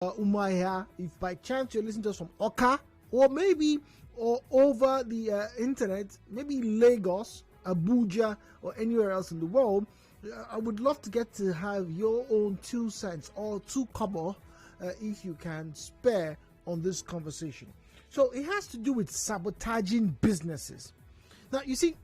Umaya, if by chance you're listening to us from Oka, or over the internet, maybe Lagos, Abuja, or anywhere else in the world, I would love to get to have your own 2 cents or 2 kobo if you can spare on this conversation. So it has to do with sabotaging businesses. Now, you see,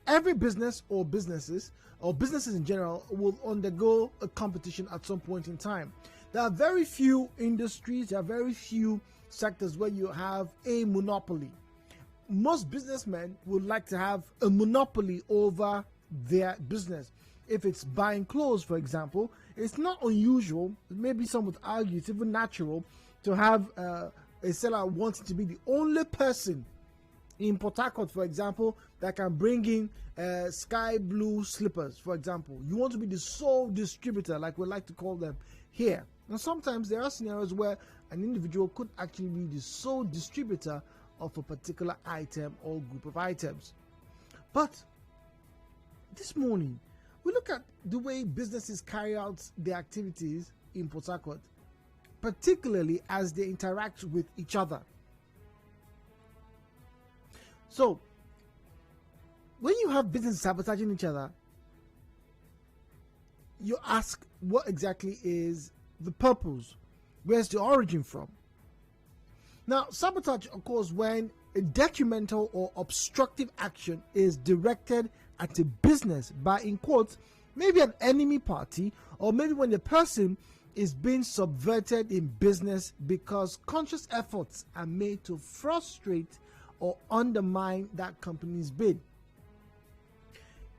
every business or businesses in general will undergo a competition at some point in time. There are very few industries, there are very few sectors where you have a monopoly. Most businessmen would like to have a monopoly over their business. If it's buying clothes, for example, it's not unusual, maybe some would argue it's even natural, to have a seller wanting to be the only person in Port Harcourt, for example, that can bring in sky blue slippers, for example. You want to be the sole distributor, like we like to call them here. And sometimes there are scenarios where an individual could actually be the sole distributor of a particular item or group of items. But this morning, we look at the way businesses carry out their activities in Port Harcourt, particularly as they interact with each other. So, when you have businesses sabotaging each other, you ask, what exactly is the purpose? Where's the origin from? Now, sabotage occurs when a detrimental or obstructive action is directed at a business by, in quotes, maybe an enemy party, or maybe when the person is being subverted in business because conscious efforts are made to frustrate or undermine that company's bid.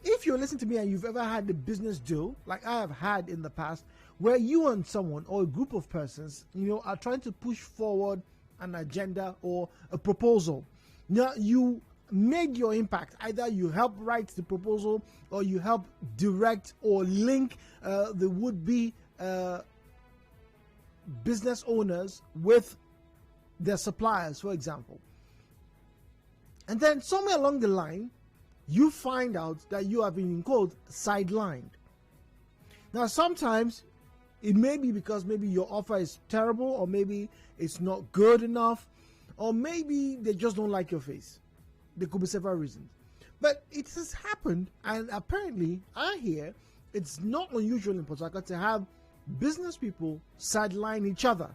If you're listening to me and you've ever had a business deal, like I have had in the past, where you and someone or a group of persons, are trying to push forward an agenda or a proposal. Now, you made your impact. Either you help write the proposal or you help direct or link the would-be business owners with their suppliers, for example. And then somewhere along the line, you find out that you have been, in quote, sidelined. Now, sometimes it may be because maybe your offer is terrible, or maybe it's not good enough, or maybe they just don't like your face. There could be several reasons. But it has happened, and apparently, I hear it's not unusual in Port Harcourt to have business people sideline each other.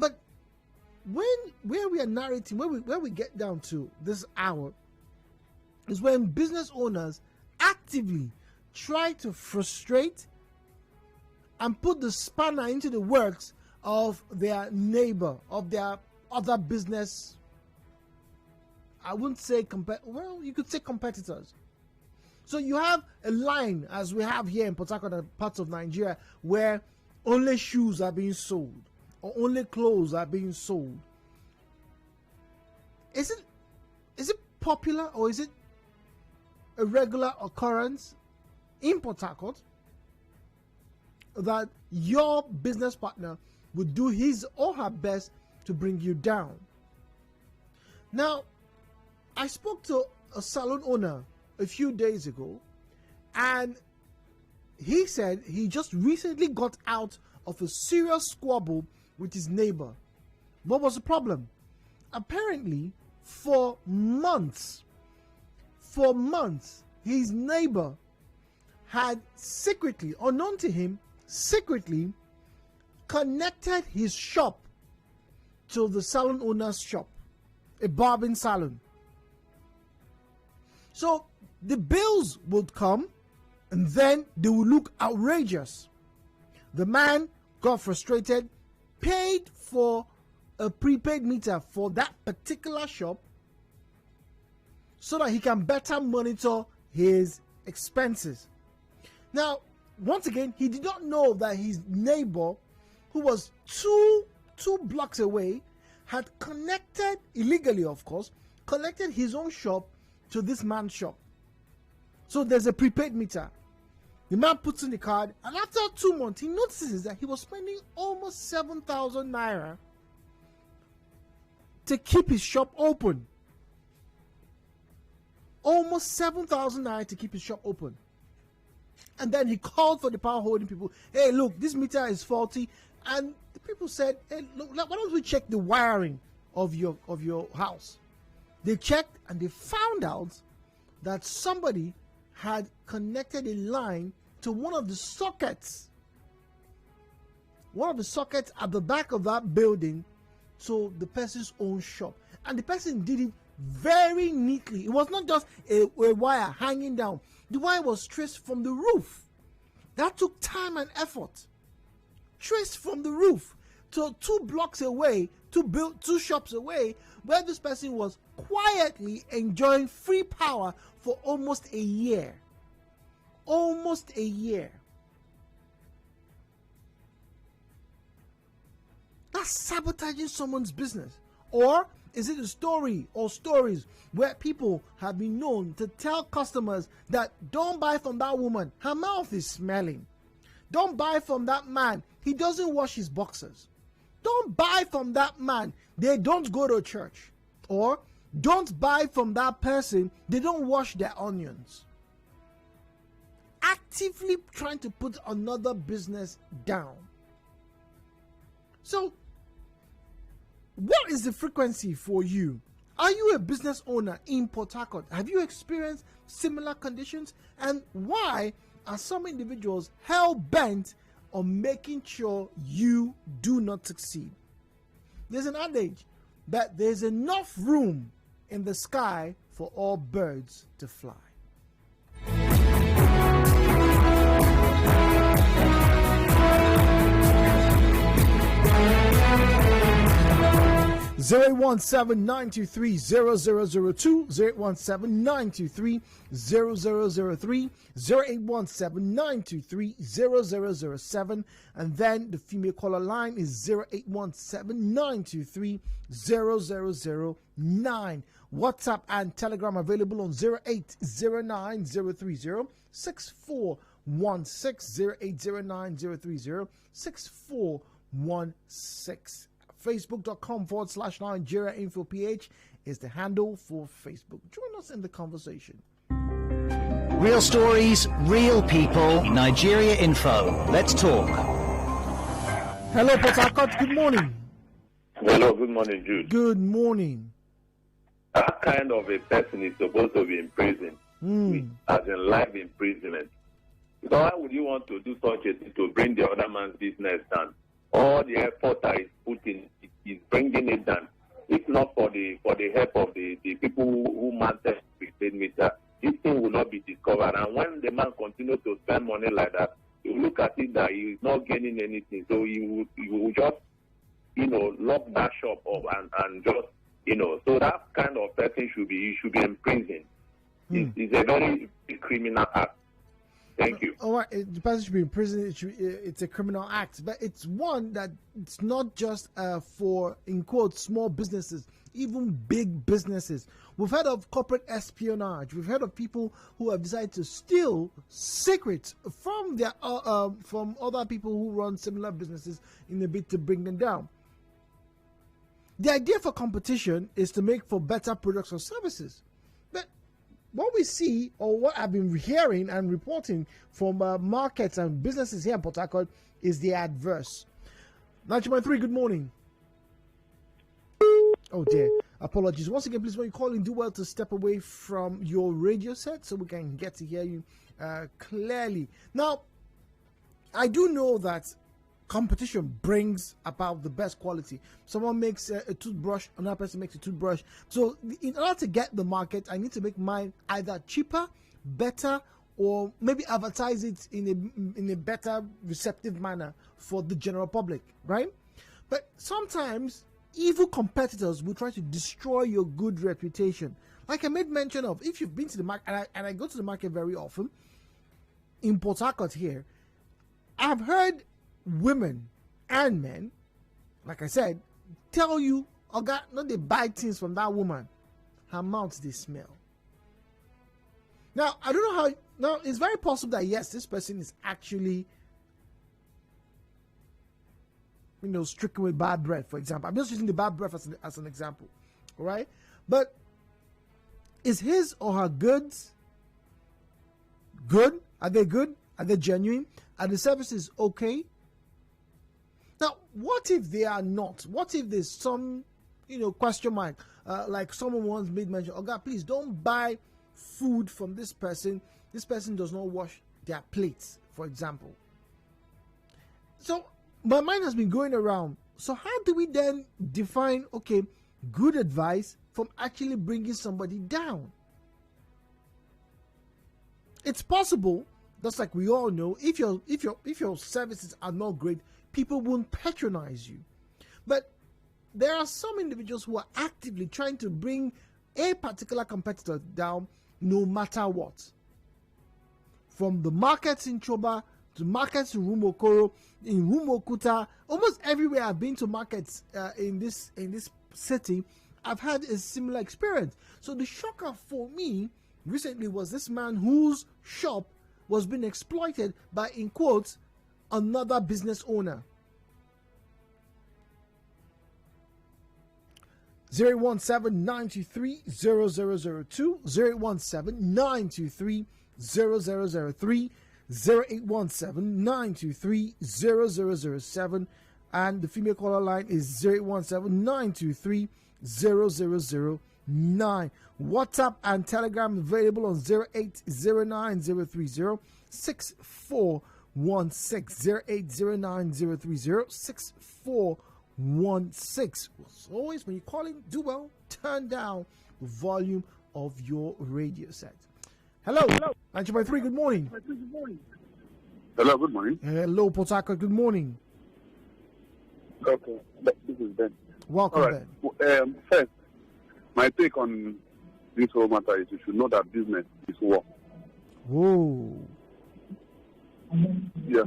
But where we are narrating, where we get down to this hour, is when business owners actively try to frustrate and put the spanner into the works of their neighbor, of their other business. I wouldn't say you could say competitors. So you have a line, as we have here in Port Harcourt and parts of Nigeria, where only shoes are being sold or only clothes are being sold. Is it popular, or is it a regular occurrence in Port Harcourt that your business partner would do his or her best to bring you down? Now, I spoke to a salon owner a few days ago, and he said he just recently got out of a serious squabble with his neighbor. What was the problem? Apparently, for months, his neighbor had secretly, unknown to him, connected his shop to the salon owner's shop, a barbing salon. So the bills would come, and then they would look outrageous. The man got frustrated, paid for a prepaid meter for that particular shop so that he can better monitor his expenses. Now, once again, he did not know that his neighbor, who was two blocks away, had connected, illegally of course, connected his own shop to this man's shop. So there's a prepaid meter. The man puts in the card, and after 2 months, he notices that he was spending almost 7,000 naira to keep his shop open. Almost 7,000 naira to keep his shop open. And then he called for the power holding people. Hey, look, this meter is faulty. And the people said, hey, look, why don't we check the wiring of your house? They checked and they found out that somebody had connected a line to one of the sockets at the back of that building to the person's own shop. And the person did it very neatly. It was not just a wire hanging down. The wire was traced from the roof. That took time and effort. Traced from the roof to 2 blocks away, 2 shops away, where this person was quietly enjoying free power for almost a year. Almost a year. That's sabotaging someone's business. Or is it a story or stories where people have been known to tell customers that don't buy from that woman, her mouth is smelling. Don't buy from that man, he doesn't wash his boxers. Don't buy from that man, they don't go to church. Or don't buy from that person, they don't wash their onions. Actively trying to put another business down. So, what is the frequency for you? Are you a business owner in Port Harcourt? Have you experienced similar conditions? And why are some individuals hell-bent on making sure you do not succeed? There's an adage that there's enough room in the sky for all birds to fly. 017-923-0002, 017-923-0003, 081-7-923-0007, and then the female caller line is 081-7-923-0009. WhatsApp and Telegram available on 0809-030-6416, 0809-030-6416. Facebook.com/Nigeria Info PH is the handle for Facebook. Join us in the conversation. Real stories, real people. Nigeria Info. Let's talk. Hello, Port Harcourt. Good morning. Hello, good morning, Jude. Good morning. That kind of a person is supposed to be in prison, as in life imprisonment. So why would you want to do such a thing to bring the other man's business down? All the effort that is put in is bringing it down. If not for the help of the people who manage the meter, this thing will not be discovered. And when the man continues to spend money like that, you look at it that he is not gaining anything. So you will just, lock that shop up and just, so that kind of person should be in prison. It's a very criminal act. Thank you. All right, the person should be in prison. It's a criminal act, but it's one that it's not just for, in quotes, small businesses, even big businesses. We've heard of corporate espionage. We've heard of people who have decided to steal secrets from their from other people who run similar businesses in a bid to bring them down. The idea for competition is to make for better products or services. What we see, or what I've been hearing and reporting from markets and businesses here in Port Harcourt, is the adverse. 9.3, good morning. Oh dear, apologies. Once again, please, when you call in, do well to step away from your radio set so we can get to hear you clearly. Now, I do know that competition brings about the best quality. Someone makes a toothbrush, another person makes a toothbrush. So in order to get the market, I need to make mine either cheaper, better, or maybe advertise it in a better, receptive manner for the general public, right? But sometimes evil competitors will try to destroy your good reputation. Like I made mention of, if you've been to the market, and I go to the market very often, in Port Harcourt here, I've heard women and men, like I said, tell you, oh God, no, they buy things from that woman. Her mouth, they smell. Now, I don't know how. Now, it's very possible that yes, this person is actually, stricken with bad breath, for example. I'm just using the bad breath as an example, all right? But is his or her goods good? Are they good? Are they genuine? Are the services okay? Now, what if they are not? What if there's some, question mark? Like someone once made mention, oh God, please don't buy food from this person. This person does not wash their plates, for example. So my mind has been going around. So how do we then define, okay, good advice from actually bringing somebody down? It's possible, just like we all know, if your services are not great, people won't patronize you. But there are some individuals who are actively trying to bring a particular competitor down no matter what. From the markets in Choba to markets in Rumokoro, in Rumokuta, almost everywhere I've been to markets in this city, I've had a similar experience. So the shocker for me recently was this man whose shop was being exploited by, in quotes, another business owner. 017-923-0002, 017-923-0003, 0817-923-0007, and the female caller line is 0817-923-0009. WhatsApp and Telegram available on 0809-030-6416, 0809-030-6416. As always, when you're calling, do well, turn down the volume of your radio set. Hello. 9.3, good morning. Hello, good morning. Hello, Port Harcourt, good morning. Okay, this is Ben. Welcome, right. Ben. First, my take on this whole matter is you should know that business is war. Whoa. Yeah.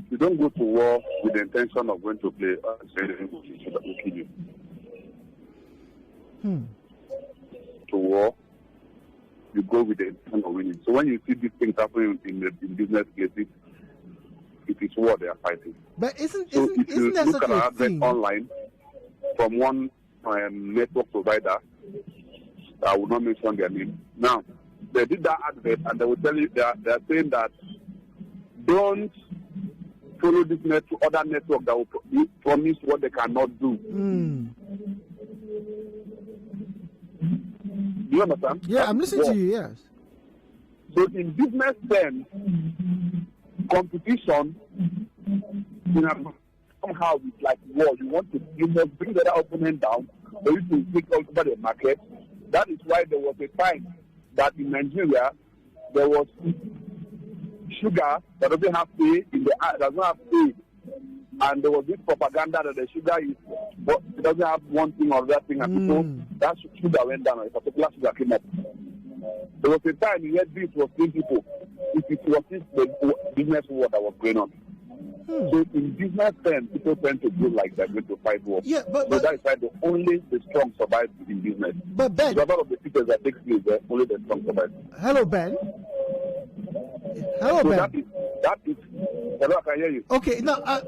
You don't go to war with the intention of going to play that will kill you. To war, you go with the intention of winning. So when you see these things happening in business places, it is war they are fighting. But isn't there such a thing online from one network provider? I will not mention their name. Now, they did that advert and they will tell you they are saying that don't follow this network, other network that will promise what they cannot do. Do you understand? Yeah, I'm listening to you, yes. So in business terms, competition, somehow it's like war. You must bring the other opponent down for you to take over the market. That is why there was a time that in Nigeria there was sugar that doesn't have pay does not have pay, and there was this propaganda that the sugar it doesn't have one thing or that thing, and people that sugar went down, and a particular sugar came up. There was a time in this was 3 people. It was this the business war that was going on. So in business terms, people tend to do like they're going to fight war. Yeah, but that is why only the strong survive in business. But Ben, a lot of the people that take place there, only the strong survive. Hello, Ben. Hello, so Ben. That is. Hello, I can hear you. Okay, now I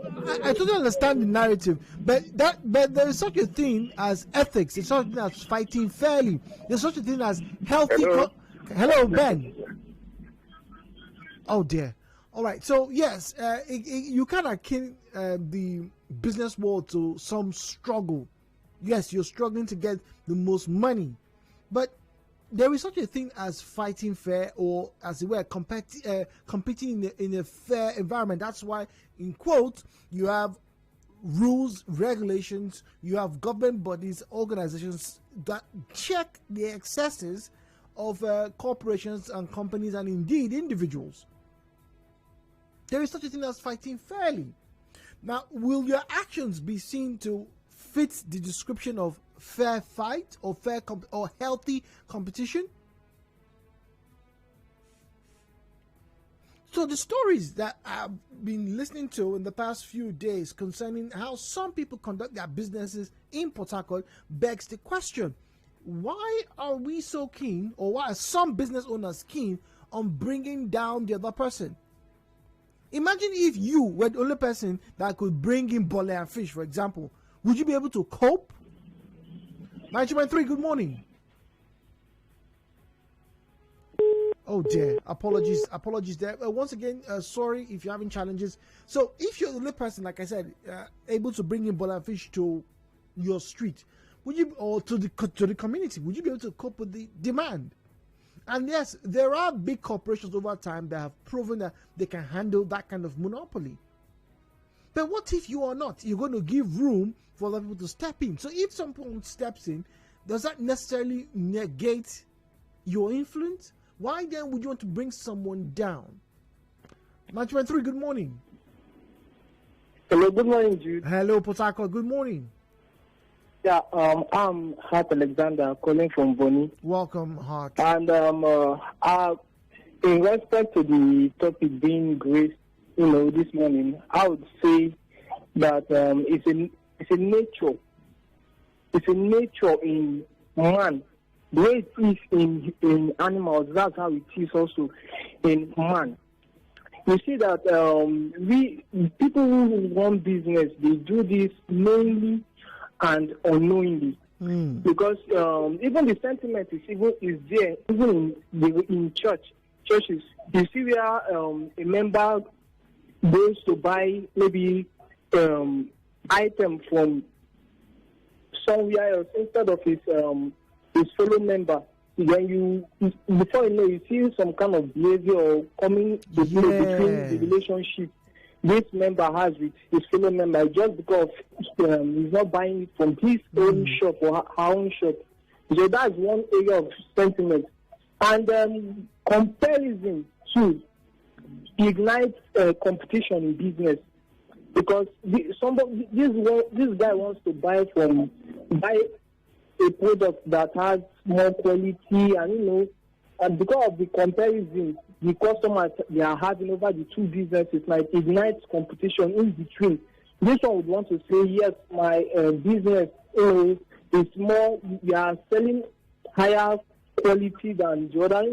totally understand the narrative, but there is such a thing as ethics. There's such a thing as fighting fairly. There's such a thing as healthy. Hello, Ben. Oh dear. All right. So yes, you kind of akin the business world to some struggle. Yes, you're struggling to get the most money, but there is such a thing as fighting fair, or as it were, competing in a fair environment. That's why, in quote, you have rules, regulations, you have government bodies, organizations that check the excesses of corporations and companies, and indeed individuals. There is such a thing as fighting fairly. Now, will your actions be seen to fit the description of fair fight or or healthy competition? So the stories that I've been listening to in the past few days concerning how some people conduct their businesses in Port Harcourt begs the question, why are we so keen, or why are some business owners keen on bringing down the other person? Imagine if you were the only person that could bring in bole and fish, for example. Would you be able to cope? 90.3, good morning. Oh dear, apologies there. Once again, sorry if you're having challenges. So if you're the only person, like I said, able to bring in bola fish to your street, would you, or to the community, would you be able to cope with the demand? And yes, there are big corporations over time that have proven that they can handle that kind of monopoly. But what if you are not? You're going to give room for other people to step in. So if someone steps in, does that necessarily negate your influence? Why then would you want to bring someone down? Management 3, good morning. Hello, good morning, Jude. Hello, Port Harcourt, good morning. Yeah, I'm Hart Alexander calling from Bonny. Welcome, Hart. And in respect to the topic being graced, this morning, I would say that it's a nature. It's a nature in man. The way it is in animals, that's how it is also in man. You see that people who run business, they do this mainly and unknowingly. Because even the sentiment is there, even in churches. You see where a member goes to buy maybe item from somewhere else instead of his fellow member. When before you know, you see some kind of behavior or coming between the relationship this member has with his fellow member just because he's not buying it from his own shop or her own shop. So that's one area of sentiment. And comparison too ignites competition in business, because this guy wants to buy a product that has more quality, and and because of the comparison the customers they are having over the two businesses might ignite competition in between. This one would want to say, yes, my business is more, we are selling higher quality than the other.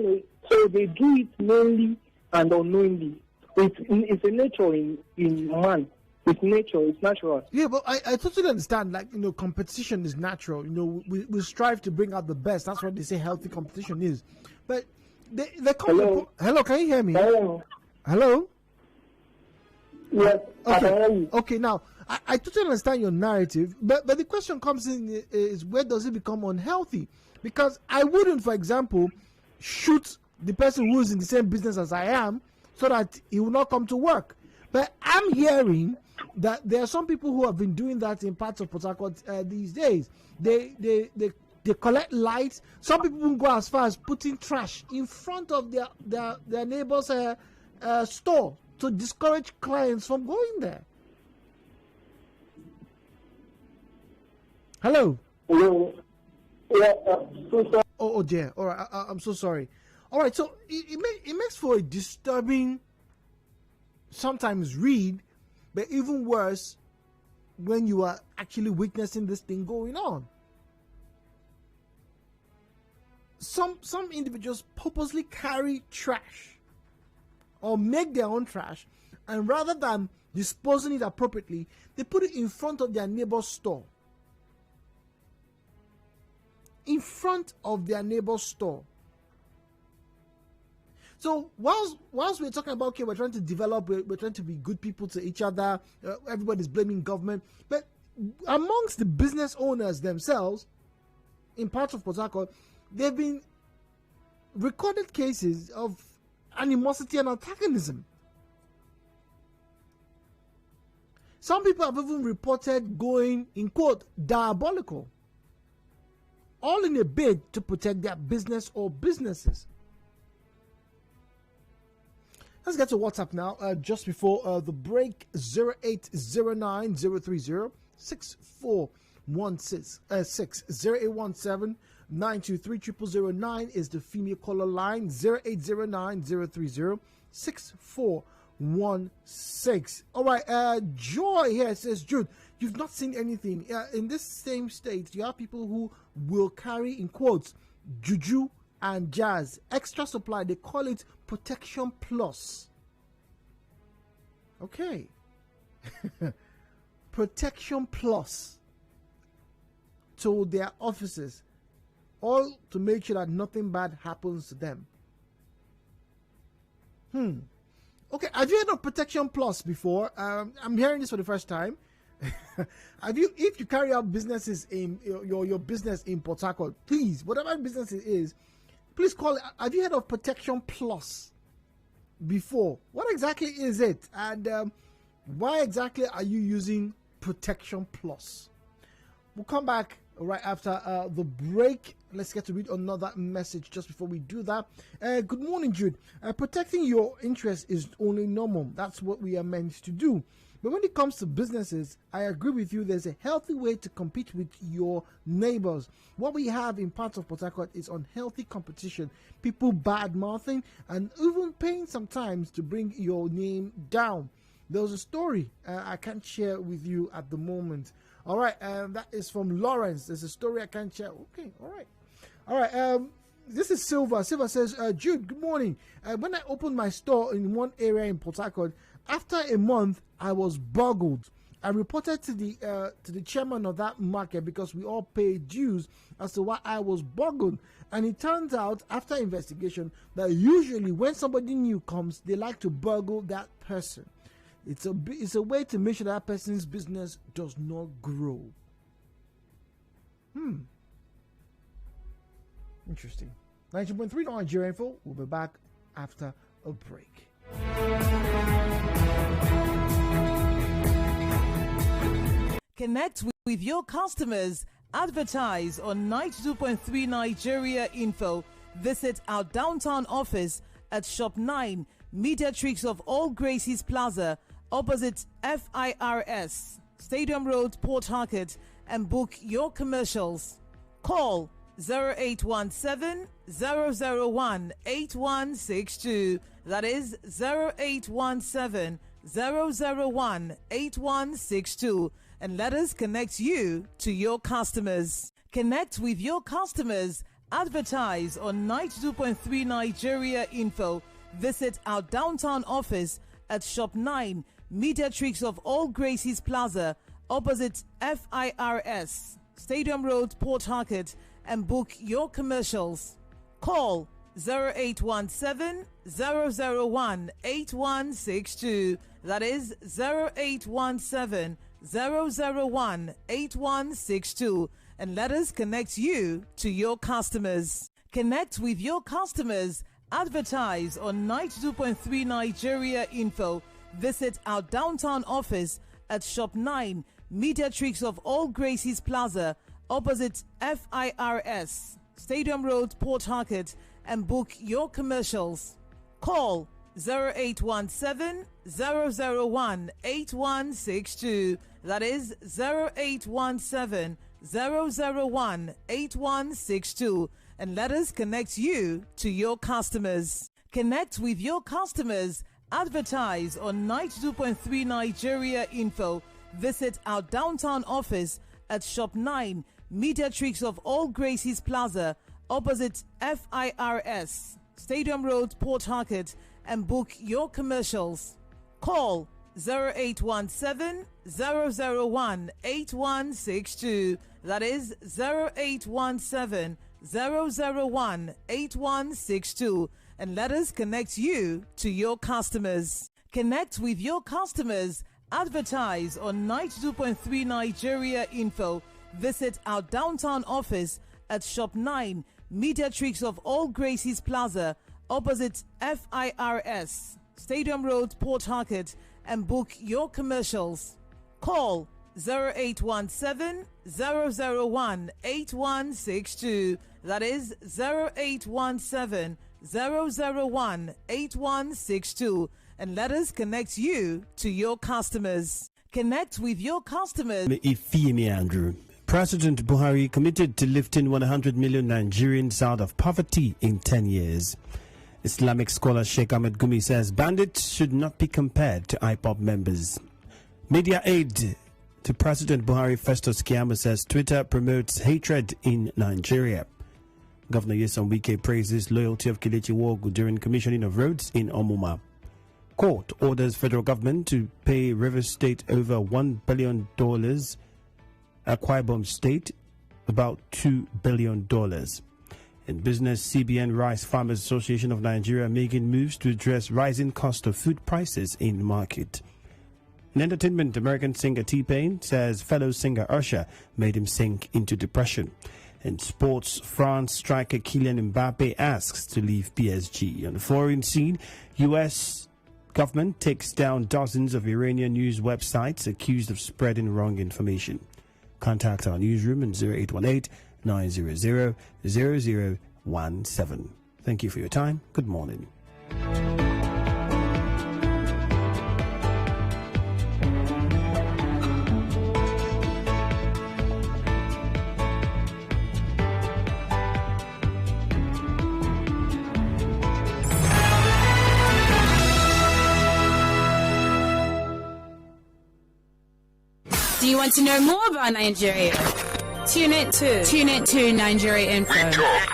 So they do it mainly and unknowingly. It's a nature in man. It's nature. It's natural. Yeah, but I totally understand. Like, competition is natural. We strive to bring out the best. That's what they say healthy competition is. But hello, can you hear me? Hello? Yes, okay. I can hear you. Okay, now, I totally understand your narrative, but the question comes in is, where does it become unhealthy? Because I wouldn't, for example, shoot the person who is in the same business as I am so that he will not come to work. But I'm hearing that there are some people who have been doing that in parts of Port Harcourt these days. They collect lights. Some people will go as far as putting trash in front of their neighbor's store to discourage clients from going there. Hello. Hello. Yeah, so sorry. Oh dear. All right. I'm so sorry. All right. So it makes for a disturbing, sometimes read, but even worse when you are actually witnessing this thing going on. Some individuals purposely carry trash or make their own trash, and rather than disposing it appropriately, they put it in front of their neighbor's store. In front of their neighbor's store. So whilst we're talking about, okay, we're trying to develop, we're trying to be good people to each other, everybody's blaming government, but amongst the business owners themselves, in parts of Port Harcourt, there have been recorded cases of animosity and antagonism. Some people have even reported going, in quote, diabolical, all in a bid to protect their business or businesses. Let's get to WhatsApp now. Just before the break, 0809 030 6416 0817 923 0009 is the female caller line. 0809 030 6416. All right, Joy here says, Jude, you've not seen anything. In this same state, you have people who will carry, in quotes, juju and jazz, extra supply. They call it Protection Plus. Okay. Protection Plus to their offices, all to make sure that nothing bad happens to them. Okay, have you heard of Protection Plus before? I'm hearing this for the first time. If you carry out businesses in your business in Port Harcourt, please, whatever business it is, please call it. Have you heard of Protection Plus before? What exactly is it, and why exactly are you using Protection Plus? We'll come back right after the break. Let's get to read another message just before we do that. Good morning, Jude. Protecting your interest is only normal. That's what we are meant to do. But when it comes to businesses, I agree with you. There's a healthy way to compete with your neighbors. What we have in parts of Port Harcourt is unhealthy competition, people bad-mouthing, and even paying sometimes to bring your name down. There was a story I can't share with you at the moment. All right, that is from Lawrence. There's a story I can't share. Okay, all right. This is Silva. Silva says, Jude, good morning. When I opened my store in one area in Port Harcourt, after a month, I was boggled. I reported to the chairman of that market because we all pay dues as to why I was boggled. And it turns out, after investigation, that usually when somebody new comes, they like to boggle that person. It's a way to make sure that person's business does not grow. Interesting. 90.3 Nigeria Info. We'll be back after a break. Connect with your customers. Advertise on 92.3 Nigeria Info. Visit our downtown office at Shop 9, Mediatrix of All Gracies Plaza, opposite FIRS, Stadium Road, Port Harcourt, and book your commercials. Call 0817 001 8162. That is 0817 001 8162. And let us connect you to your customers. Connect with your customers. Advertise on 92.3 Nigeria Info. Visit our downtown office at Shop 9, Mediatrix of All Gracies Plaza, opposite FIRS, Stadium Road, Port Harcourt, and book your commercials. Call 0817 001 8162. That is 0817 001 8162. And let us connect you to your customers. Connect with your customers. Advertise on 92.3 Nigeria Info. Visit our downtown office at Shop 9, Mediatrix of All Gracies Plaza, opposite FIRS, Stadium Road, Port Harcourt, and book your commercials. Call 0817 001 8162. That is 0817 001 8162. And let us connect you to your customers. Connect with your customers. Advertise on 92.3 Nigeria Info. Visit our downtown office at Shop 9, Mediatrix of All Gracies Plaza, opposite FIRS, Stadium Road, Port Harcourt, and book your commercials. Call 0817 001 8162. That is 0817 001 8162. And let us connect you to your customers. Connect with your customers. Advertise on 92.3 Nigeria Info. Visit our downtown office at Shop 9, Mediatrix of All Gracies Plaza, opposite FIRS, Stadium Road, Port Harcourt, and book your commercials. Call 0817 001 8162. That is 0817 001 8162. And let us connect you to your customers. Connect with your customers. Ifeimi Andrew. President Buhari committed to lifting 100 million Nigerians out of poverty in 10 years. Islamic scholar Sheikh Ahmed Gumi says bandits should not be compared to IPOB members. Media aide to President Buhari Festus Keyamo says Twitter promotes hatred in Nigeria. Governor Nyesom Wike praises loyalty of Kelechi Wogu during commissioning of roads in Omuma. Court orders federal government to pay Rivers State over $1 billion. Akwa Ibom State about $2 billion. In business, CBN Rice Farmers Association of Nigeria making moves to address rising cost of food prices in the market. In entertainment, American singer T-Pain says fellow singer Usher made him sink into depression. In sports, France striker Kylian Mbappe asks to leave PSG. On the foreign scene, U.S. government takes down dozens of Iranian news websites accused of spreading wrong information. Contact our newsroom in 0818-900-0017. Thank you for your time. Good morning. Do you want to know more about Nigeria? Tune in to Nigeria Info. We talk.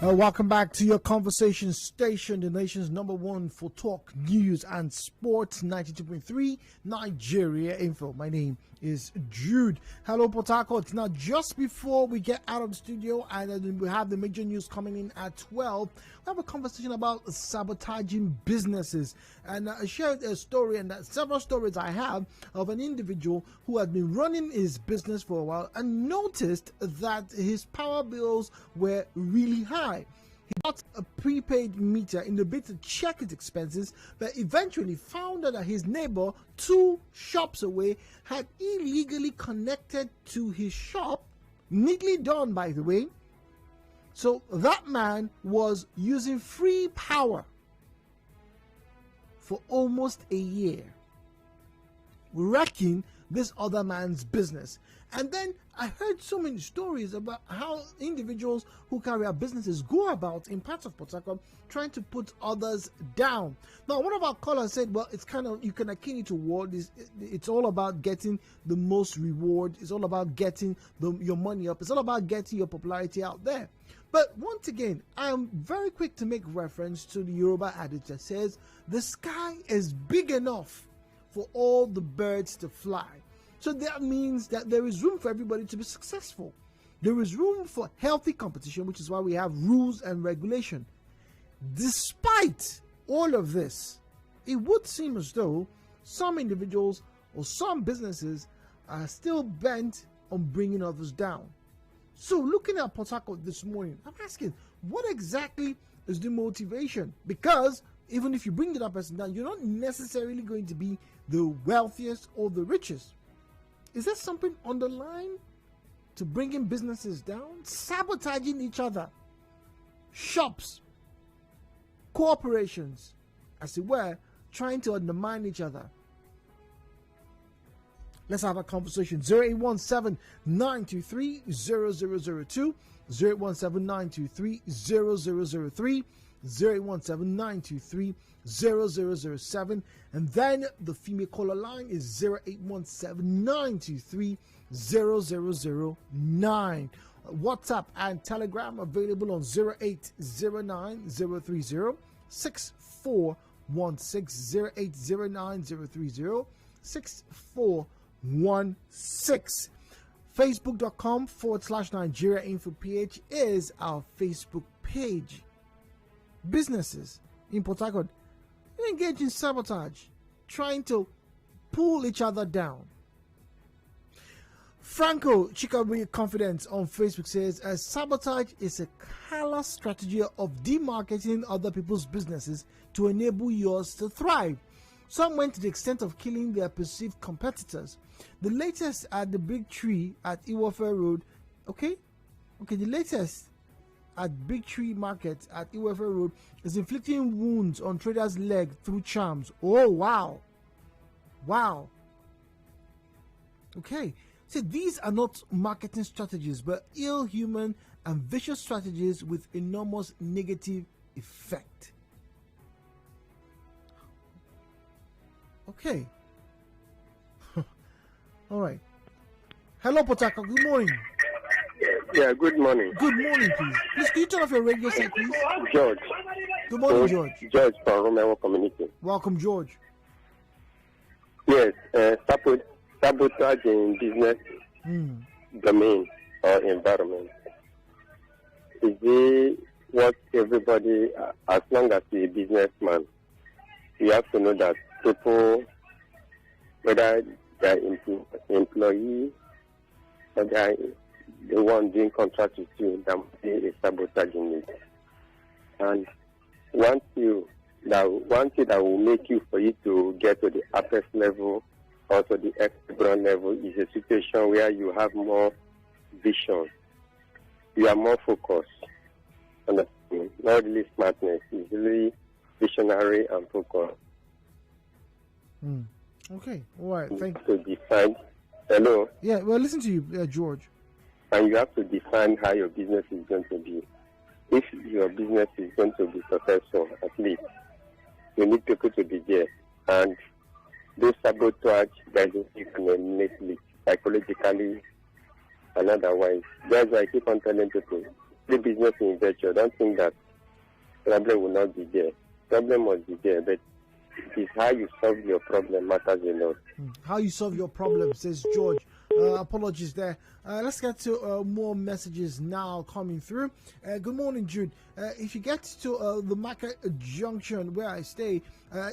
Welcome back to your conversation station, the nation's #1 for talk, news, and sports, 92.3 Nigeria Info. My name is Jude. Hello, Port Harcourt. Now, just before we get out of the studio and we have the major news coming in at 12, we have a conversation about sabotaging businesses. And I shared a story, and several stories I have, of an individual who had been running his business for a while and noticed that his power bills were really high. He bought a prepaid meter in the bid to check his expenses, but eventually found out that his neighbor 2 shops away had illegally connected to his shop, neatly done by the way. So that man was using free power for almost a year, wrecking this other man's business. And then I heard so many stories about how individuals who carry out businesses go about in parts of Port Harcourt trying to put others down. Now, one of our callers said, well, it's kind of, you can akin it to war. It's all about getting the most reward. It's all about getting your money up. It's all about getting your popularity out there. But once again, I'm very quick to make reference to the Yoruba adage that says, the sky is big enough for all the birds to fly. So that means that there is room for everybody to be successful. There is room for healthy competition, which is why we have rules and regulation. Despite all of this, it would seem as though some individuals or some businesses are still bent on bringing others down. So looking at Port Harcourt this morning, I'm asking, what exactly is the motivation? Because even if you bring that person down, you're not necessarily going to be the wealthiest or the richest. Is there something underlying to bringing businesses down? Sabotaging each other, shops, corporations, as it were, trying to undermine each other. Let's have a conversation. 0817-923-0002, 0817-923-0003, 0817-923-0007, and then the female caller line is 0817-923-0009. WhatsApp and Telegram available on 0809-030-6416, 0809-030-6416. Facebook.com/Nigeria Info page is our Facebook page. Businesses in Port Harcourt engage in sabotage, trying to pull each other down. Franco Chikawe Confidence on Facebook says, sabotage is a callous strategy of demarketing other people's businesses to enable yours to thrive. Some went to the extent of killing their perceived competitors. The latest at the Big Tree at Iwofe Road. Okay, the latest at Big Tree Market at Iwofe Road is inflicting wounds on traders' leg through charms. Oh, wow. Okay, so these are not marketing strategies, but ill-human and vicious strategies with enormous negative effect. Okay. All right. Hello, Port Harcourt. Good morning. Yeah, good morning. Good morning, please. Please, can you turn off your radio set, please? George. Good morning, George. George from Romeo Community. Welcome, George. Yes, sabotage in business domain or environment. Is it what everybody, as long as you're a businessman, you have to know that people, whether they're employee or they're the one doing contract with you, there must be a sabotage in it. And one thing that will make you for you to get to the upper level or to the equilibrium level is a situation where you have more vision. You are more focused. Understand? Not really smartness. It's really visionary and focused. Okay. All right. Thank you. To define. Hello? Yeah, well, listen to you, George. And you have to define how your business is going to be. If your business is going to be successful, at least, you need people to be there. And those sabotage, guys, you can eliminate it psychologically and otherwise. That's why I keep on telling people, the business in virtue, don't think that problem will not be there. Problem must be there, but it is how you solve your problem matters a lot. How you solve your problem, says George. Apologies there. Let's get to more messages now coming through. Good morning, Jude. If you get to the market junction where I stay,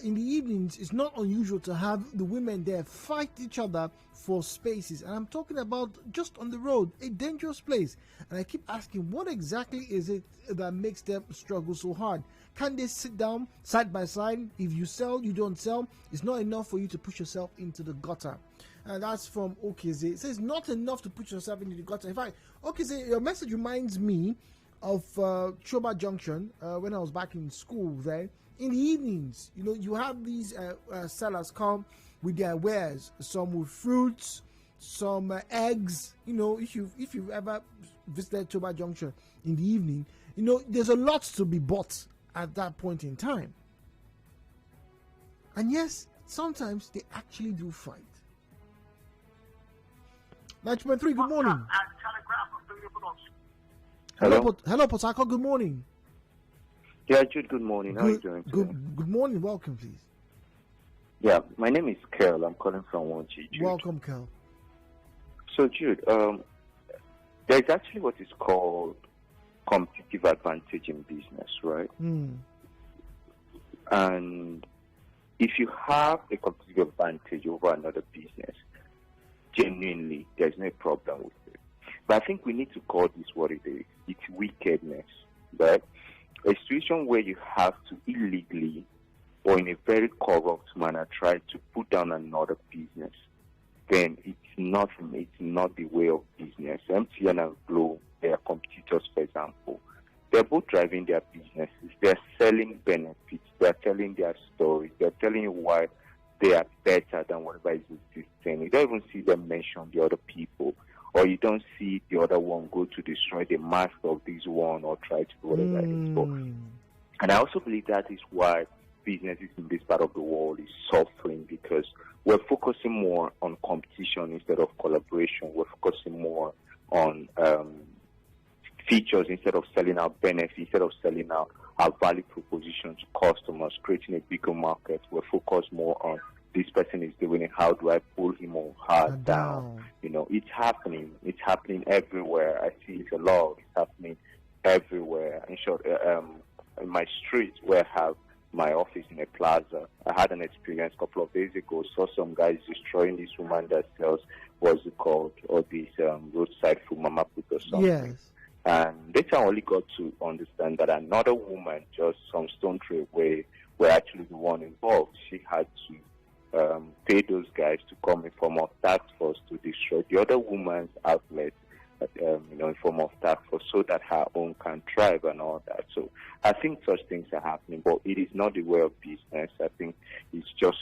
in the evenings, it's not unusual to have the women there fight each other for spaces. And I'm talking about just on the road, a dangerous place. And I keep asking, what exactly is it that makes them struggle so hard? Can they sit down side by side? If you sell, you don't sell. It's not enough for you to push yourself into the gutter. And that's from Okeze. It says not enough to put yourself into the gutter. In fact, Okeze, your message reminds me of Choba Junction when I was back in school there. In the evenings, you have these sellers come with their wares, some with fruits, some eggs. If you've ever visited Choba Junction in the evening, there's a lot to be bought at that point in time. And yes, sometimes they actually do fight. 9.3, good morning. Hello, Port Harcourt, good morning. Yeah, Jude, good morning. How are you doing today? Good morning, welcome, please. Yeah, my name is Kel. I'm calling from 1G, Jude. Welcome, Kel. So, Jude, there's actually what is called competitive advantage in business, right? And if you have a competitive advantage over another business, genuinely, there's no problem with it. But I think we need to call this what it is. It's wickedness, right? A situation where you have to illegally or in a very corrupt manner try to put down another business, then it's not the way of business. MTN and Glo, they are competitors, for example. They're both driving their businesses. They're selling benefits. They're telling their stories. They're telling you why they are better than whatever is existing. You don't even see them mention the other people, or you don't see the other one go to destroy the master of this one or try to do whatever it is for. And I also believe that is why businesses in this part of the world is suffering, because we're focusing more on competition instead of collaboration. We're focusing more on features instead of selling our benefits, instead of selling our value proposition to customers, creating a bigger market. We're focused more on this person is doing it, how do I pull him or her down? It's happening. It's happening everywhere. I see it a lot. It's happening everywhere. In short, in my street where I have my office in a plaza, I had an experience a couple of days ago. Saw some guys destroying this woman that sells, what's it called, or this roadside food, mama put or something. Yes. And later I only got to understand that another woman, just some stone throw away, were actually the one involved. She had to pay those guys to come in form of task force to destroy the other woman's outlet, in form of task force, so that her own can thrive and all that. So I think such things are happening, but it is not the way of business. I think it's just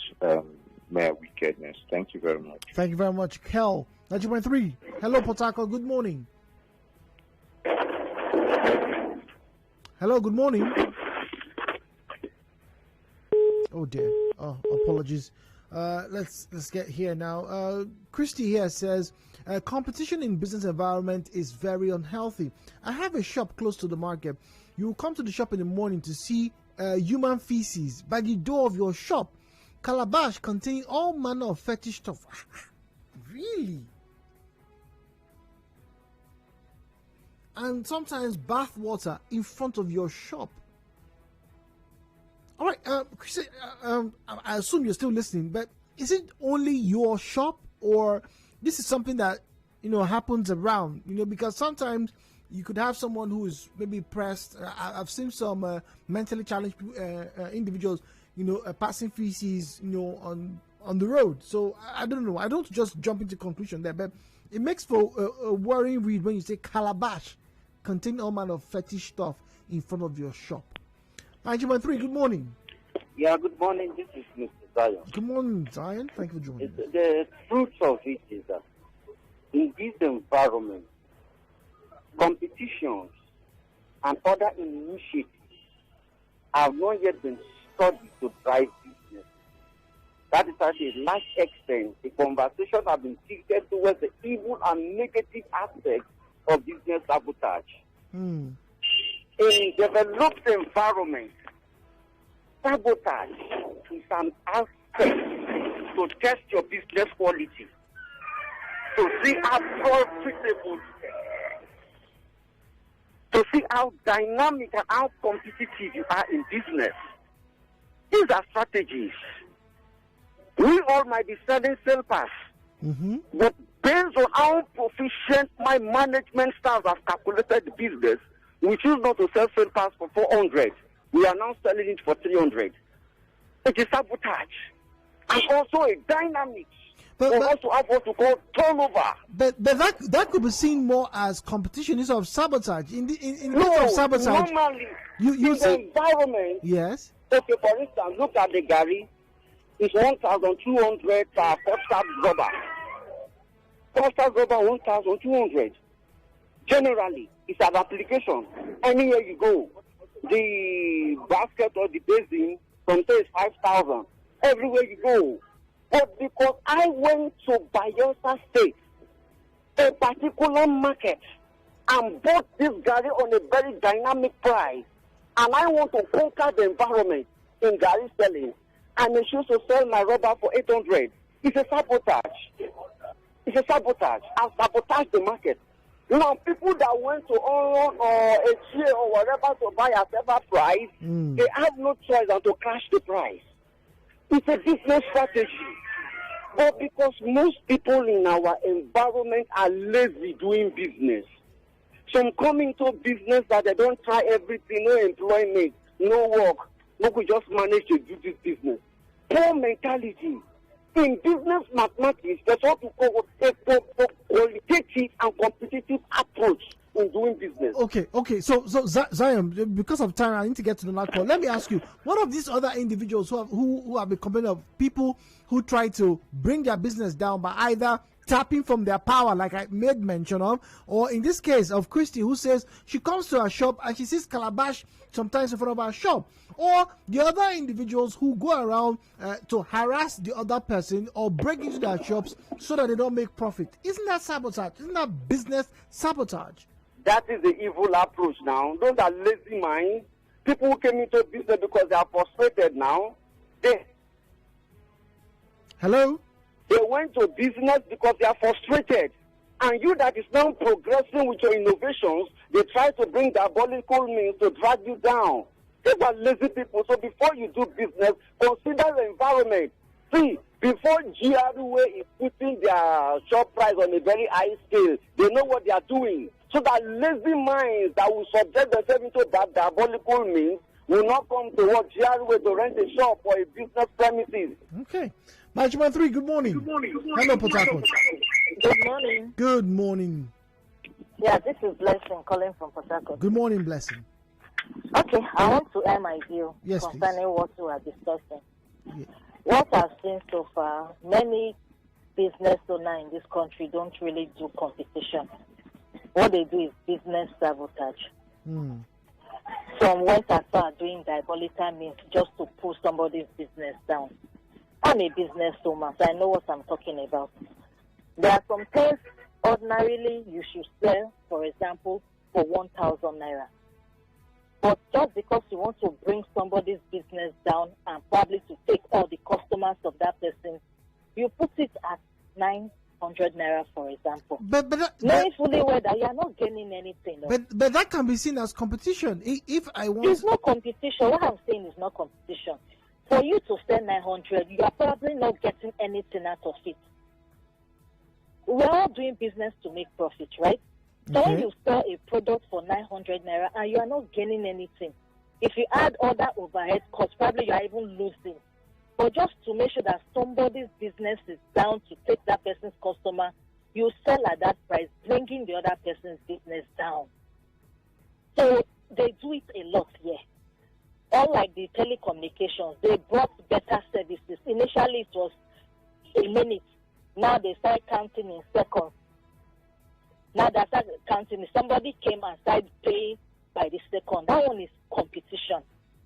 mere wickedness. Thank you very much. Thank you very much, Kel. 9.3. Hello, Port Harcourt. Good morning. Hello, good morning. Oh dear. Oh, apologies. Let's get here now. Christy here says, competition in business environment is very unhealthy. I have a shop close to the market. You come to the shop in the morning to see human feces by the door of your shop. Calabash containing all manner of fetish stuff. Really? and sometimes bath water in front of your shop. All right, Chris, I assume you're still listening, but is it only your shop, or this is something that happens around? Because sometimes you could have someone who is maybe pressed. I've seen some mentally challenged individuals, passing feces, on the road. So I don't know. I don't just jump into conclusion there, but it makes for a worrying read when you say calabash contain all manner of fetish stuff in front of your shop. 913, good morning. Yeah, good morning. This is Mr. Zion. Good morning, Zion. Thank you for joining. The truth of it is that in this environment, competitions and other initiatives have not yet been studied to drive business. That is why to a large extent, the conversation has been tilted towards the evil and negative aspects of business sabotage. In developed environment, sabotage is an aspect to test your business quality, to see how profitable, to see how dynamic and how competitive you are in business. These are strategies. We all might be selling sale pass, but based on how proficient my management staff have calculated the business, we choose not to sell sale pass for 400. We are now selling it for 300. It is sabotage. And also a dynamic. But also have what we call turnover. But that could be seen more as competition instead of sabotage. In case of sabotage, normally, you in the environment, yes. Okay, for instance, look at the Gary. It's 1,200 per first rubber. First rubber 1,200. Generally, it's an application. Anywhere you go, the basket or the basin contains 5,000. Everywhere you go. But because I went to Bayelsa State, a particular market, and bought this Gary on a very dynamic price, and I want to conquer the environment in Gary selling, and I choose to sell my rubber for 800. It's a sabotage. It's a sabotage. I've sabotaged the market. Now, people that went to Oron or a chair or whatever to buy at whatever price, they have no choice than to crash the price. It's a business strategy. But because most people in our environment are lazy doing business, some come into business that they don't try everything, no employment, no work, no could just manage to do this business. Poor mentality. In business mathematics, there's what we call a qualitative and competitive approach in doing business. Okay. So Zion, because of time, I need to get to the next call. Let me ask you, what of these other individuals who have been complaining of people who try to bring their business down by either tapping from their power, like I made mention of, or in this case of Christy, who says she comes to her shop and she sees calabash sometimes in front of her shop, or the other individuals who go around to harass the other person or break into their shops so that they don't make profit? Isn't that sabotage? Isn't that business sabotage? That is the evil approach now. Those are lazy minds. People who came into business because they are frustrated now. Hello? They went to business because they are frustrated. And you that is now progressing with your innovations, they try to bring diabolical means to drag you down. They are lazy people. So before you do business, consider the environment. See, before GRUA is putting their shop price on a very high scale, they know what they are doing. So that lazy minds that will subject themselves into that diabolical means will not come to what GRUA to rent a shop or a business premises. Okay. Management 3, good morning. Good morning. Hello, Port Harcourt. Good morning. Good morning. Yeah, this is Blessing calling from Port Harcourt. Good morning, Blessing. Okay, I want to air my view concerning what we are discussing. Yeah. What I've seen so far, many business owners in this country don't really do competition. What they do is business sabotage. Some went as far as doing diabolical means just to pull somebody's business down. I'm a business owner, so I know what I'm talking about. There are some things ordinarily you should sell, for example, for 1,000 naira. But just because you want to bring somebody's business down and probably to take all the customers of that person, you put it at 9, 100 naira, for example. But knowing fully well that you are not gaining anything. But that can be seen as competition. If I want, it's not competition. What I'm saying is not competition. For you to sell 900, you are probably not getting anything out of it. We're all doing business to make profit, right? So when you sell a product for 900 naira and you are not gaining anything, if you add other overhead costs, probably you are even losing. But just to make sure that somebody's business is down to take that person's customer, you sell at that price, bringing the other person's business down. So they do it a lot here. Unlike the telecommunications, they brought better services. Initially it was a minute. Now they start counting in seconds. Now they start counting. Somebody came and started paying by the second. That one is competition.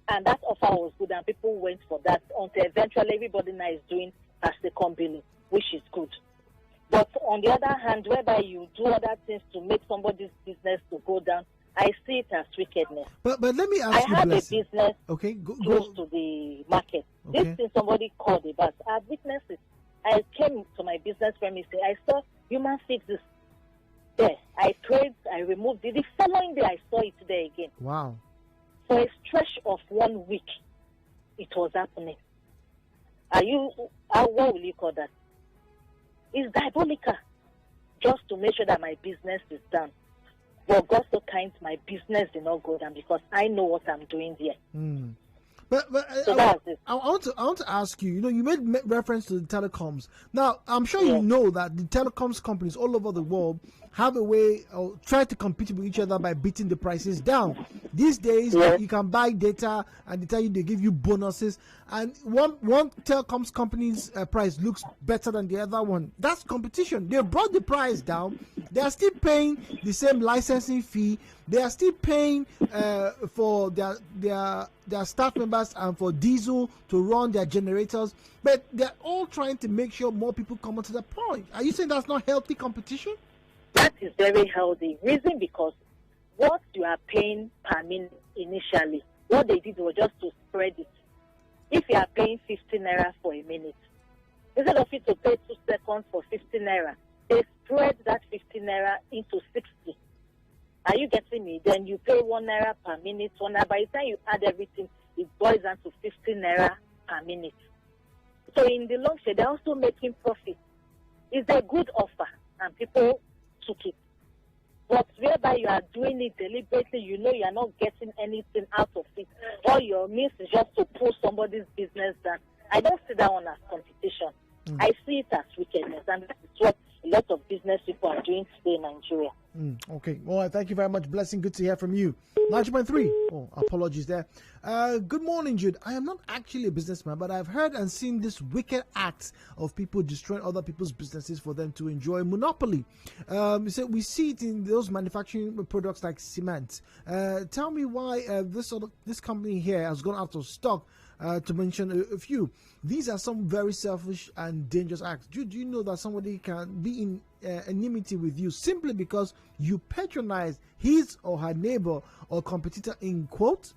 And that offer was good and people went for that until eventually everybody now is doing a second billing, which is good. But on the other hand, whereby you do other things to make somebody's business to go down, I see it as wickedness. But let me ask you, I have Blessing. a business go. close to the market. Okay. This thing somebody called about. I've witnessed it. I came to my business premises. I saw human fixes there. I prayed, I removed it. The following day, I saw it there again. Wow. For a stretch of 1 week, it was happening. What will you call that? It's diabolical. Just to make sure that my business is done. But God so kind, my business did not go down because I know what I'm doing there. But so that's it. I want to ask you. You made reference to the telecoms. Now, I'm sure you know that the telecoms companies all over the world have a way or try to compete with each other by beating the prices down. These days, you can buy data and they tell you they give you bonuses. And one telecoms company's price looks better than the other one. That's competition. They brought the price down. They are still paying the same licensing fee. They are still paying for their staff members and for diesel to run their generators. But they're all trying to make sure more people come onto the point. Are you saying that's not healthy competition? That is very healthy. Reason because what you are paying per minute initially, what they did was just to spread it. If you are paying 50 naira for a minute, instead of it to pay 2 seconds for 50 naira, they spread that 50 naira into 60. Are you getting me? Then you pay 1 naira per minute, 1 naira. By the time you add everything, it boils down to 50 naira per minute. So in the long term, they're also making profit. It's a good offer, and people took it. But whereby you are doing it deliberately, you know you are not getting anything out of it. All your means is just to pull somebody's business down. I don't see that one as competition. I see it as wickedness, and that is what a lot of business people are doing today in Nigeria. Okay. Well, thank you very much. Blessing. Good to hear from you. 90.3. Oh, apologies there. Good morning, Jude. I am not actually a businessman, but I've heard and seen this wicked acts of people destroying other people's businesses for them to enjoy monopoly. So we see it in those manufacturing products like cement. Tell me why this company here has gone out of stock. To mention a few, these are some very selfish and dangerous acts. Do you know that somebody can be in enmity with you simply because you patronize his or her neighbor or competitor in quote?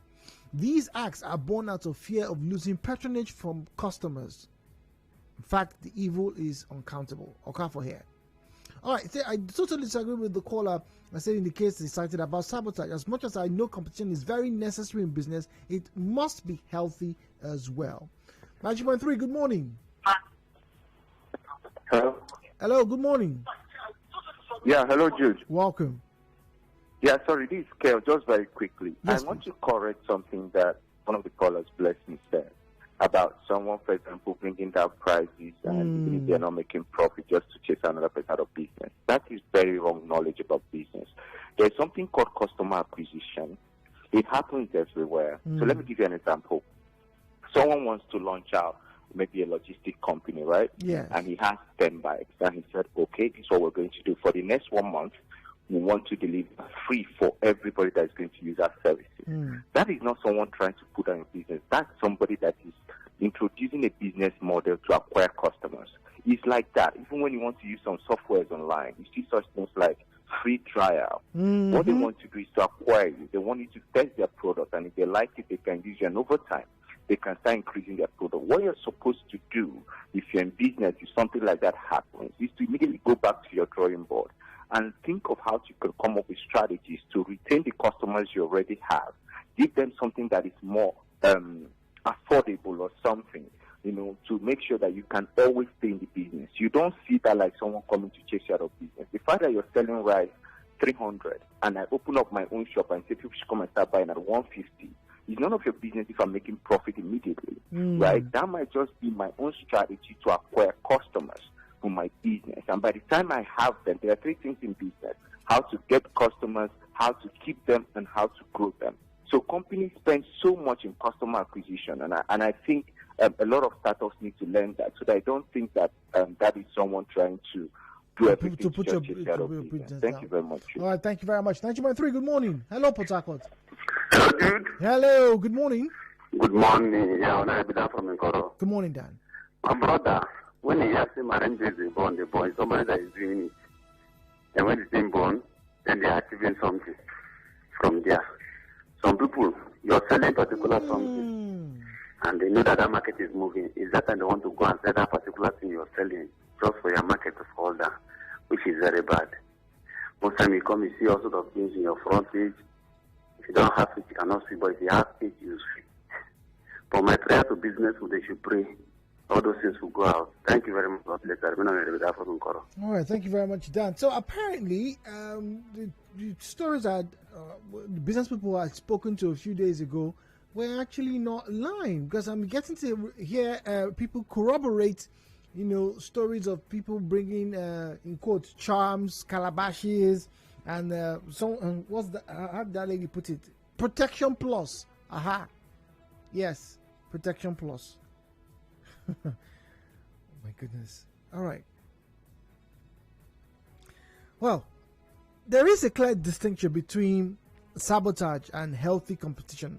These acts are born out of fear of losing patronage from customers. In fact, the evil is uncountable. Okay, for here. All right, I totally disagree with the caller. I said in the case they cited about sabotage. As much as I know competition is very necessary in business, it must be healthy as well. 90.3, good morning. Hello. Hello, good morning. Yeah, hello, Jude. Welcome. Yeah, sorry, this is Kel. Just very quickly. Yes, I want to correct something that one of the callers, Blessing, said about someone, for example, bringing down prices and even if they're not making profit just to chase another person out of business. That is very wrong knowledge about business. There's something called customer acquisition. It happens everywhere. So let me give you an example. Someone wants to launch out maybe a logistic company, right? Yeah. And he has 10 bikes. And he said, okay, this is what we're going to do. For the next 1 month, we want to deliver free for everybody that is going to use our services. That is not someone trying to put down a business. That's somebody that is introducing a business model to acquire customers. It's like that. Even when you want to use some softwares online, you see such things like free trial. What they want to do is to acquire you. They want you to test their product, and if they like it, they can use you. And over time, they can start increasing their product. What you're supposed to do if you're in business, if something like that happens, is to immediately go back to your drawing board and think of how you can come up with strategies to retain the customers you already have. Give them something that is more affordable or something, to make sure that you can always stay in the business. You don't see that like someone coming to chase you out of business. The fact that you're selling rice 300 and I open up my own shop and say people should come and start buying at 150, it's none of your business if I'm making profit immediately, right? That might just be my own strategy to acquire customers for my business. And by the time I have them, there are three things in business: how to get customers, how to keep them, and how to grow them. So companies spend so much in customer acquisition, and I think a lot of startups need to learn that. So that I don't think that that is someone trying to do everything to put your business. Thank you very much. All right, thank you very much. 9.3, good morning. Hello, Port Harcourt. Hello, dude. Hello, good morning. Good morning. Yeah, I'm from Nkoro. Good morning, Dan. My brother, when he has him arrange the boy, somebody that is doing it. And when it's being born, then they are achieving something from there. Some people, you're selling particular something, and they know that that market is moving. Is that time they want to go and sell that particular thing you're selling just for your market to fall down, which is very bad. Most time you come, you see all sorts of things in your front page. If you don't have it, you cannot see, but if you have it, you see. But my prayer to business, they should pray. All those things will go out. Thank you very much. God bless you. All right, thank you very much, Dan. So apparently, the stories that the business people I spoken to a few days ago were actually not lying, because I'm getting to hear people corroborate, stories of people bringing, in quotes, charms, calabashes, and what's the how did that lady put it? Protection Plus. Aha. Yes, Protection Plus. Oh my goodness. All right. Well, there is a clear distinction between sabotage and healthy competition.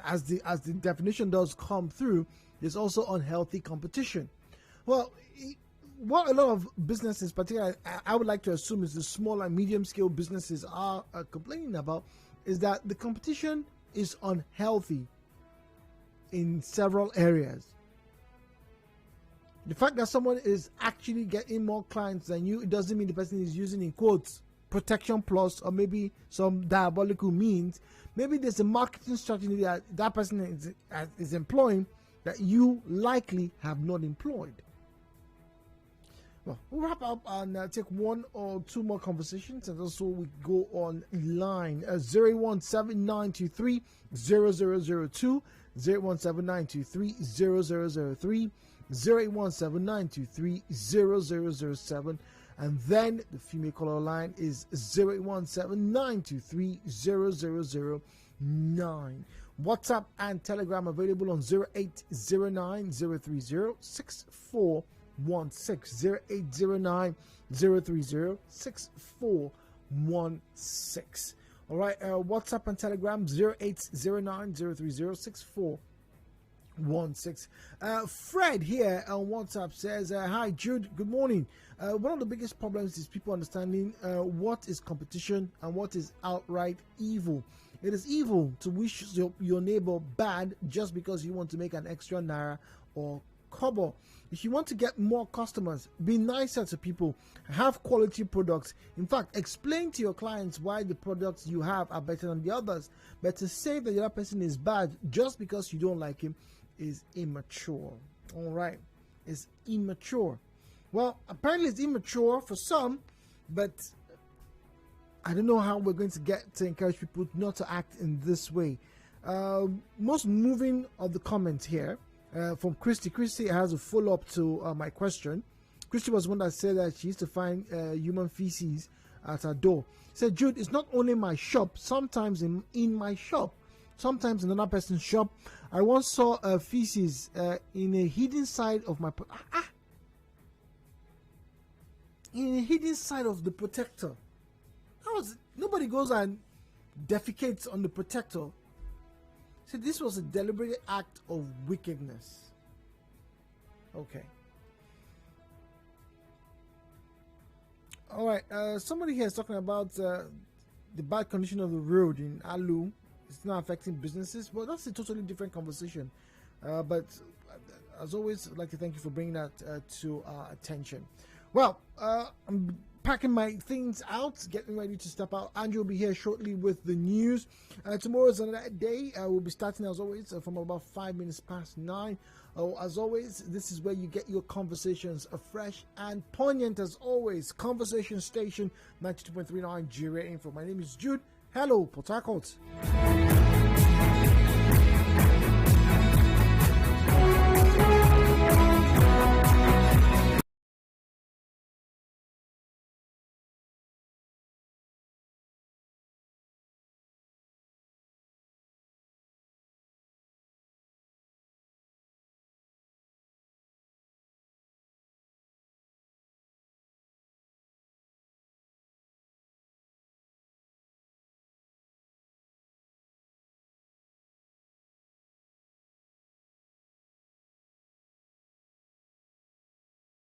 As the definition does come through, there's also unhealthy competition. Well, what a lot of businesses, particularly I would like to assume is the small and medium scale businesses are complaining about, is that the competition is unhealthy in several areas. The fact that someone is actually getting more clients than you, it doesn't mean the person is using, in quotes, Protection Plus or maybe some diabolical means. Maybe there's a marketing strategy that that person is employing that you likely have not employed. Well, we'll wrap up and take one or two more conversations, and also we go on line 017-923-0002, 017-923-0003, 017-923-0007, and then the female caller line is 017-923-0009. WhatsApp and Telegram available on 0809-030-6416, 0809-030-6416. All right, WhatsApp and Telegram 0809-030-6416. Fred here on WhatsApp says, hi Jude, good morning. One of the biggest problems is people understanding what is competition and what is outright evil. It is evil to wish your neighbor bad just because you want to make an extra naira or kobo. If you want to get more customers, be nicer to people, have quality products. In fact, explain to your clients why the products you have are better than the others. But to say that the other person is bad just because you don't like him is immature. All right, it's immature. Well, apparently it's immature for some, but I don't know how we're going to get to encourage people not to act in this way. Most moving of the comments here from Christy. Christy has a follow-up to my question. Christy was one that said that she used to find human feces at her door. She said, Jude, it's not only my shop, sometimes in my shop, sometimes in another person's shop. I once saw feces in a hidden side of my in a hidden side of the protector. Nobody goes and defecates on the protector. See, this was a deliberate act of wickedness. Okay. All right. Somebody here is talking about the bad condition of the road in Alu. It's not affecting businesses, but that's a totally different conversation. But as always, I'd like to thank you for bringing that to our attention. Well, I'm packing my things out, getting ready to step out. Andrew will be here shortly with the news. Tomorrow is another day. We'll be starting, as always, from about 5 minutes past 9. As always, this is where you get your conversations fresh and poignant as always. Conversation Station 92.3 Nigeria Info. My name is Jude. Hello, Port Harcourt.